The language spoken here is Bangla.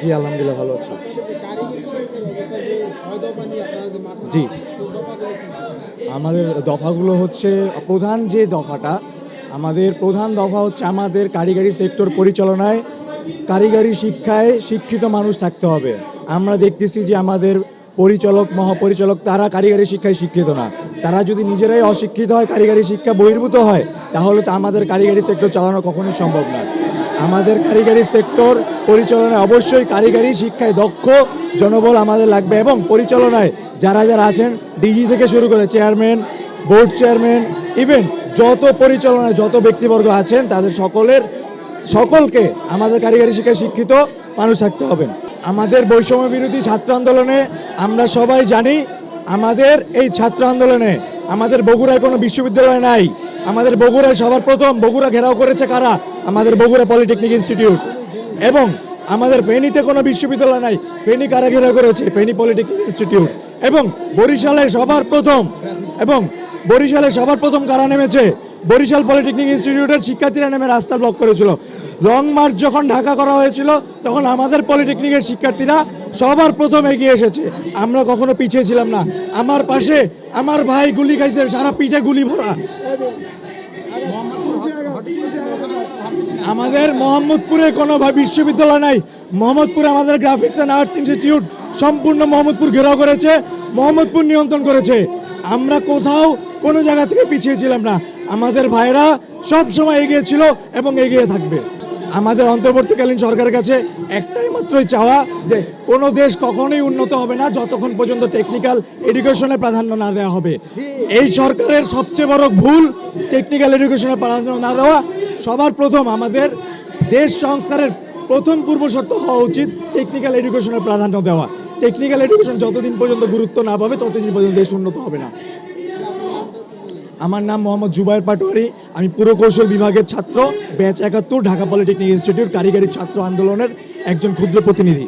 জি আলহামদুলিল্লাহ ভালো আছি। জি আমাদের দফাগুলো হচ্ছে প্রধান দফা হচ্ছে আমাদের কারিগরি সেক্টর পরিচালনায় কারিগরি শিক্ষায় শিক্ষিত মানুষ থাকতে হবে। আমরা দেখতেছি যে আমাদের পরিচালক মহাপরিচালক তারা কারিগরি শিক্ষায় শিক্ষিত না। তারা যদি নিজেরাই অশিক্ষিত হয়, কারিগরি শিক্ষা বহির্ভূত হয়, তাহলে তো আমাদের কারিগরি সেক্টর চালানো কখনোই সম্ভব না। আমাদের কারিগরি সেক্টর পরিচালনায় অবশ্যই কারিগরি শিক্ষায় দক্ষ জনবল আমাদের লাগবে, এবং পরিচালনায় যারা যারা আছেন ডিজি থেকে শুরু করে চেয়ারম্যান, বোর্ড চেয়ারম্যান, ইভেন যত পরিচালনায় যত ব্যক্তিবর্গ আছেন তাদের সকলকে আমাদের কারিগরি শিক্ষায় শিক্ষিত মানুষ থাকতে হবে। আমাদের বৈষম্য বিরোধী ছাত্র আন্দোলনে আমরা সবাই জানি, আমাদের এই ছাত্র আন্দোলনে আমাদের বগুড়ায় কোনো বিশ্ববিদ্যালয় নাই। আমাদের বগুড়ায় সবার প্রথম বগুড়া ঘেরাও করেছে কারা? আমাদের বগুড়া পলিটেকনিক ইনস্টিটিউট। এবং আমাদের ফেনীতে কোনো বিশ্ববিদ্যালয় নাই, ফেনী কারা ঘেরাও করেছে? Feni polytechnic institute. এবং বরিশালে সবার প্রথম কারা নেমেছে? বরিশাল পলিটেকনিক ইনস্টিটিউটের শিক্ষার্থীরা নেমে রাস্তা ব্লক করেছিল। লং মার্চ যখন ঢাকা করা হয়েছিল তখন আমাদের পলিটেকনিকের শিক্ষার্থীরা সবার প্রথম এগিয়ে এসেছে। আমরা কখনো পিছিয়ে ছিলাম না। আমার পাশে আমার ভাই গুলি খাইছে, সারা পিঠে গুলি ভরা। আমাদের মোহাম্মদপুরে কোনো বিশ্ববিদ্যালয় নাই। মোহাম্মদপুরে আমাদের গ্রাফিক্স অ্যান্ড আর্টস ইনস্টিটিউট সম্পূর্ণ মোহাম্মদপুর ঘেরাও করেছে, মোহাম্মদপুর নিয়ন্ত্রণ করেছে। আমরা কোথাও কোনো জায়গা থেকে পিছিয়ে ছিলাম না। আমাদের ভাইরা সব সময় এগিয়ে ছিল এবং এগিয়ে থাকবে। আমাদের অন্তর্বর্তীকালীন সরকারের কাছে একটাই মাত্রই চাওয়া, যে কোনো দেশ কখনোই উন্নত হবে না যতক্ষণ পর্যন্ত টেকনিক্যাল এডুকেশনে প্রাধান্য না দেওয়া হবে। এই সরকারের সবচেয়ে বড় ভুল টেকনিক্যাল এডুকেশনে প্রাধান্য না দেওয়া। সবার প্রথম আমাদের দেশ সংস্কারের প্রথম পূর্বশর্ত হওয়া উচিত টেকনিক্যাল এডুকেশনে প্রাধান্য দেওয়া। টেকনিক্যাল এডুকেশন যতদিন পর্যন্ত গুরুত্ব না পাবে ততদিন পর্যন্ত দেশ উন্নত হবে না। আমার নাম মোহাম্মদ জুবায়ের পাটোয়ারি। আমি পুরকৌশল বিভাগের ছাত্র, ব্যাচ ৭১, ঢাকা পলিটেকনিক ইনস্টিটিউট কারিগরি ছাত্র আন্দোলনের একজন ক্ষুদ্র প্রতিনিধি।